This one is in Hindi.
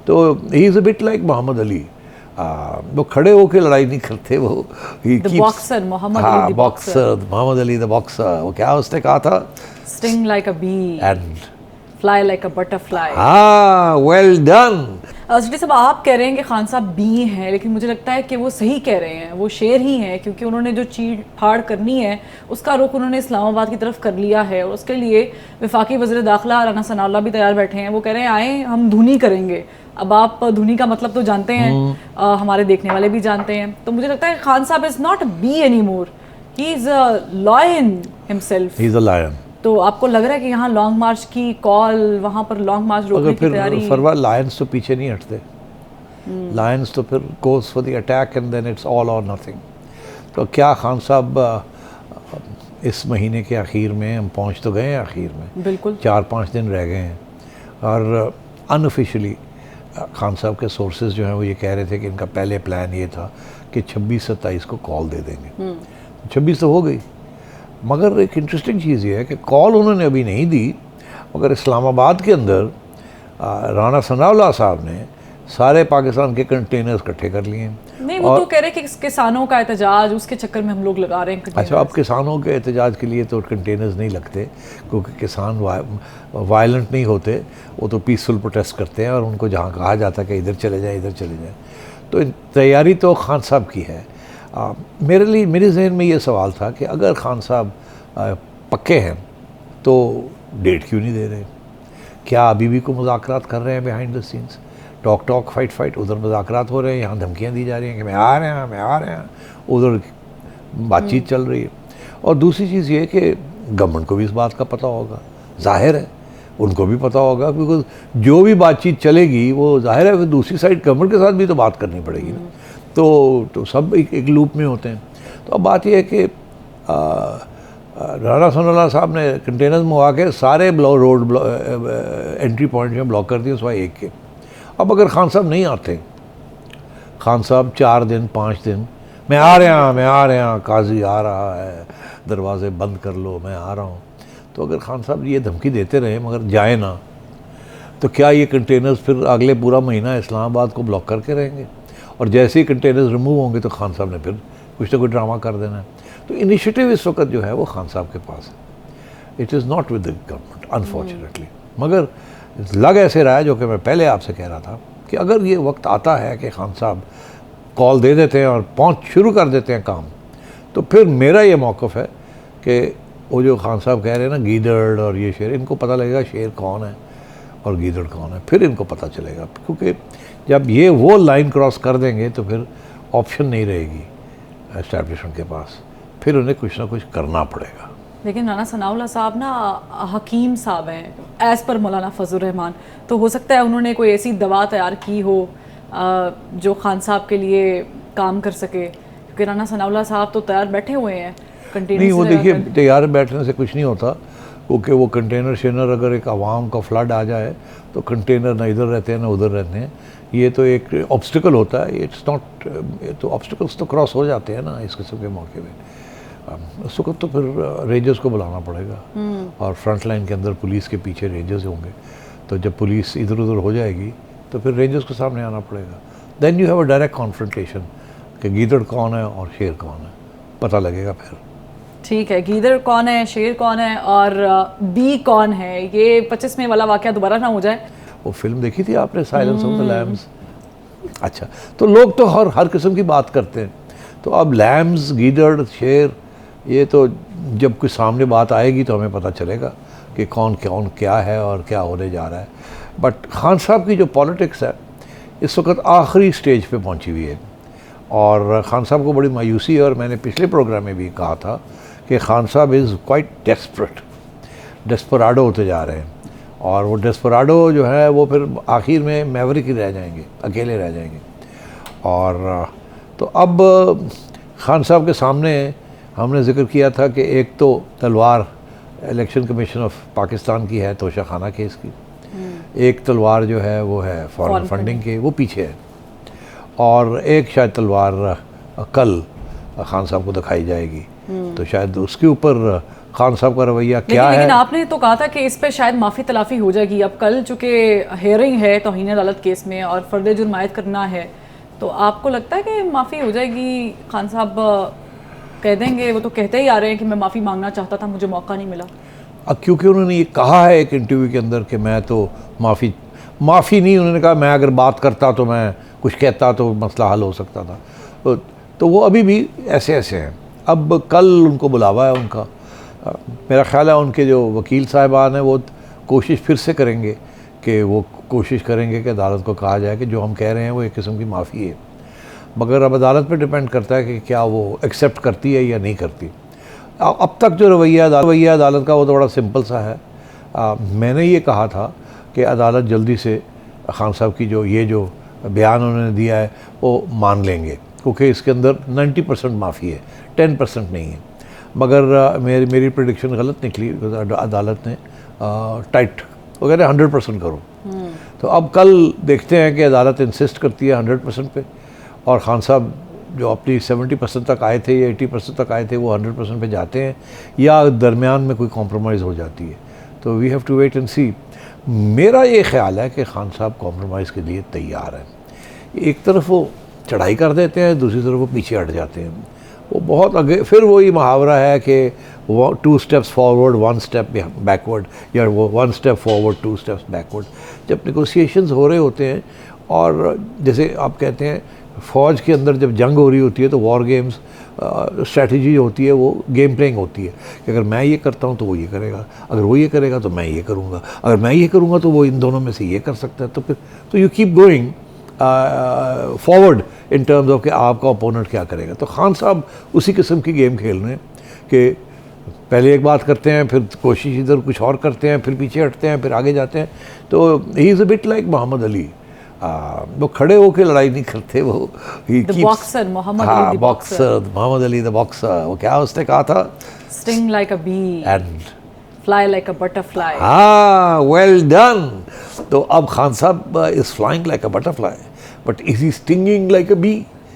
तो he is a bit like Muhammad Ali, वो खड़े होकर लड़ाई नहीं करते, वो boxer Muhammad Ali, boxer Muhammad Ali the boxer. वो क्या उसने कहा था, sting like a bee and fly like a butterfly. हाँ, वेल डन। सिटी साहब, आप कह रहे हैं कि खान साहब बी हैं, लेकिन मुझे लगता है कि वो सही कह रहे हैं, वो शेर ही हैं, क्योंकि उन्होंने जो चीड़ फाड़ करनी है उसका रुख उन्होंने इस्लामाबाद की तरफ कर लिया है, और उसके लिए वफाकी वज़ीर दाखिला राना सनाउल्लाह भी तैयार बैठे हैं। वो कह रहे हैं आए हम धुनी करेंगे। अब आप धुनी का मतलब तो जानते हैं, हमारे देखने वाले भी जानते हैं, तो मुझे लगता है खान साहब is not be any more, he is a lion himself. He is a lion. तो आपको लग रहा है कि यहाँ लॉन्ग मार्च की कॉल, वहाँ पर लॉन्ग मार्च रोकने की तैयारी? फरवा लायंस तो पीछे नहीं हटते, लायंस तो फिर goes for the attack and then it's all और नथिंग। तो क्या खान साहब इस महीने के आखिर में, हम पहुँच तो गए हैं आखिर में, बिल्कुल 4-5 दिन रह गए हैं, और अनऑफिशियली खान साहब के सोर्सेज जो हैं वो ये कह रहे थे कि इनका पहले प्लान ये था कि 26-27 को कॉल दे देंगे। 26 तो हो गई, मगर एक इंटरेस्टिंग चीज़ ये है कि कॉल उन्होंने अभी नहीं दी, मगर इस्लामाबाद के अंदर राना सनाउल्लाह साहब ने सारे पाकिस्तान के कंटेनर्स इकट्ठे कर लिए हैं। नहीं, वो तो कह रहे हैं कि किसानों का एहतजाज, उसके चक्कर में हम लोग लगा रहे हैं। अच्छा, अब किसानों के एहतजाज के लिए तो कंटेनर्स नहीं लगते, क्योंकि किसान वायलेंट नहीं होते, वो तो पीसफुल प्रोटेस्ट करते हैं, और उनको जहाँ कहा जाता है कि इधर चले जाएं, इधर चले जाएं। तो तैयारी तो खान साहब की है। मेरे जहन में ये सवाल था कि अगर खान साहब पक्के हैं तो डेट क्यों नहीं दे रहे? क्या अभी भी कोई मुज़ाकरात कर रहे हैं behind the scenes? Talk fight, उधर मुज़ाकरात हो रहे हैं, यहाँ धमकियाँ दी जा रही हैं कि मैं आ रहे हैं, उधर बातचीत चल रही है। और दूसरी चीज़ ये कि गवर्नमेंट को भी इस बात का पता होगा, जाहिर है उनको भी पता होगा, क्योंकि जो भी बातचीत चलेगी वो जाहिर है दूसरी साइड गवर्नमेंट के साथ भी तो बात करनी पड़ेगी ना। तो सब एक लूप में होते हैं। तो अब बात यह है कि राना सनाउल्लाह साहब ने कंटेनर्स मंगवा के सारे रोड एंट्री पॉइंट में ब्लॉक कर दिए सिवाय एक के। अब अगर खान साहब नहीं आते, खान साहब 4 दिन 5 दिन मैं आ रहे हैं, काजी आ रहा है, दरवाजे बंद कर लो, मैं आ रहा हूँ, तो अगर खान साहब ये धमकी देते रहे मगर जाए ना, तो क्या ये कंटेनर्स फिर अगले पूरा महीना इस्लामाबाद को ब्लॉक करके रहेंगे? और जैसे ही कंटेनर्स रिमूव होंगे तो खान साहब ने फिर कुछ ना कुछ ड्रामा कर देना है। तो इनिशिएटिव इस वक्त जो है वो खान साहब के पास है, it is not with the government unfortunately. मगर लग ऐसे रहा है, जो कि मैं पहले आपसे कह रहा था, कि अगर ये वक्त आता है कि खान साहब कॉल दे देते हैं और पहुँच शुरू कर देते हैं काम, तो फिर मेरा ये मौक़िफ़ है कि वो जो खान साहब कह रहे हैं ना गीदड़ और ये शेर, इनको पता लगेगा शेर कौन है और गीदड़ कौन है, फिर इनको पता चलेगा। क्योंकि जब ये वो लाइन क्रॉस कर देंगे तो फिर ऑप्शन नहीं रहेगी एस्टैब्लिशमेंट के पास, फिर उन्हें कुछ ना कुछ करना पड़ेगा। लेकिन राना सनाउल्लाह साहब ना हकीम साहब हैं, एज़ पर मौलाना फजल रहमान, तो हो सकता है उन्होंने कोई ऐसी दवा तैयार की हो जो खान साहब के लिए काम कर सके, क्योंकि राना सनाउल्लाह साहब तो तैयार बैठे हुए हैं कंटेनर। नहीं, वो देखिए तैयार बैठने से कुछ नहीं होता, क्योंकि वो कंटेनर शेनर अगर एक आवाम का फ्लड आ जाए तो कंटेनर ना इधर रहते हैं ना उधर रहते हैं, ये तो एक ऑब्स्टिकल होता है, इट्स नॉट, तो ऑब्स्टिकल्स तो क्रॉस हो जाते हैं ना इस किस्म के मौके में। उस वक्त तो फिर रेंजर्स को बुलाना पड़ेगा, और फ्रंट लाइन के अंदर पुलिस के पीछे रेंजर्स होंगे, तो जब पुलिस इधर उधर हो जाएगी तो फिर रेंजर्स को सामने आना पड़ेगा। Then you have a direct confrontation कि गीदड़ कौन है और शेर कौन है, पता लगेगा फिर। ठीक है, गीदड़ कौन है, शेर कौन है और बी कौन है, ये 25वें वाला वाकया दोबारा ना हो जाए। वो फिल्म देखी थी आपने, साइलेंस ऑफ द लैम्स? अच्छा, तो लोग तो हर किस्म की बात करते हैं, तो अब लैम्स, गीदड़, शेर, ये तो जब कोई सामने बात आएगी तो हमें पता चलेगा कि कौन क्या है और क्या होने जा रहा है। बट खान साहब की जो पॉलिटिक्स है इस वक्त आखिरी स्टेज पे पहुंची हुई है, और खान साहब को बड़ी मायूसी है, और मैंने पिछले प्रोग्राम में भी कहा था कि खान साहब इज़ क्वाइट डेस्पराडो होते जा रहे हैं, और वो डेस्पराडो जो है वो फिर आखिर में मैवरिक ही रह जाएंगे, अकेले रह जाएंगे। और तो अब खान साहब के सामने हमने जिक्र किया था कि एक तो तलवार इलेक्शन कमीशन ऑफ पाकिस्तान की है तोशाखाना केस की, एक तलवार जो है वो है फॉरेन फंडिंग की, वो पीछे है, और एक शायद तलवार कल खान साहब को दिखाई जाएगी, तो शायद उसके ऊपर खान साहब का रवैया क्या लेकिन है। आपने तो कहा था कि इस पे शायद माफ़ी तलाफ़ी हो जाएगी। अब कल चूँकि हेयरिंग है तौहीन अदालत केस में और फर्द जुर्म आयद करना है, तो आपको लगता है कि माफ़ी हो जाएगी? खान साहब कह देंगे, वो तो कहते ही आ रहे हैं कि मैं माफ़ी मांगना चाहता था, मुझे मौका नहीं मिला। अब क्योंकि उन्होंने ये कहा है एक इंटरव्यू के अंदर कि मैं तो माफ़ी नहीं, उन्होंने कहा मैं अगर बात करता तो मैं कुछ कहता तो मसला हल हो सकता था। तो वो अभी भी ऐसे ऐसे हैं। अब कल उनको बुलावा है उनका, मेरा ख्याल है उनके जो वकील साहिबान हैं वो कोशिश फिर से करेंगे कि वो कोशिश करेंगे कि अदालत को कहा जाए कि जो हम कह रहे हैं वो एक किस्म की माफ़ी है, मगर अब अदालत पे डिपेंड करता है कि क्या वो एक्सेप्ट करती है या नहीं करती। अब तक जो रवैया अदालत का वो तो बड़ा सिंपल सा है। मैंने ये कहा था कि अदालत जल्दी से खान साहब की जो बयान उन्होंने दिया है वो मान लेंगे, क्योंकि इसके अंदर 90% माफ़ी है, 10% नहीं है। मगर मेरी प्रेडिक्शन गलत निकली, अदालत ने टाइट वो कह रहे 100% करो। तो अब कल देखते हैं कि अदालत इंसिस्ट करती है 100% पे, और खान साहब जो अपनी 70% तक आए थे या 80% तक आए थे वो 100% पे जाते हैं या दरमियान में कोई कॉम्प्रोमाइज़ हो जाती है। तो we have to wait and see. मेरा ये ख्याल है कि खान साहब कॉम्प्रोमाइज़ के लिए तैयार हैं। एक तरफ वो चढ़ाई कर देते हैं, दूसरी तरफ वो पीछे हट जाते हैं। वो बहुत आगे, फिर वही मुहावरा है कि 2 steps फॉरवर्ड 1 step बैकवर्ड, या वो 1 step फॉरवर्ड 2 steps बैकवर्ड। जब नेगोशिएशंस हो रहे होते हैं और जैसे आप कहते हैं फ़ौज के अंदर जब जंग हो रही होती है तो वॉर गेम्स स्ट्रैटेजी होती है, वो गेम प्लेइंग होती है कि अगर मैं ये करता हूँ तो वो ये करेगा, अगर वो ये करेगा तो मैं ये करूँगा, अगर मैं ये करूँगा तो वो इन दोनों में से ये कर सकता है। तो फिर तो you keep going forward in terms of कि आपका ओपोनेंट क्या करेगा। तो खान साहब उसी किस्म की गेम खेल रहे हैं कि पहले एक बात करते हैं, फिर कोशिश इधर कुछ और करते हैं, फिर पीछे हटते हैं, फिर आगे जाते हैं। तो he is a bit like Muhammad Ali. वो खड़े होकर लड़ाई नहीं करते, वो boxer Muhammad Ali, Muhammad Ali the boxer. वो क्या उसने कहा था, sting like a bee and fly like a butterfly. हाँ, वेल डन। तो अब खान साहब is flying like a butterfly, but is he stinging like a B?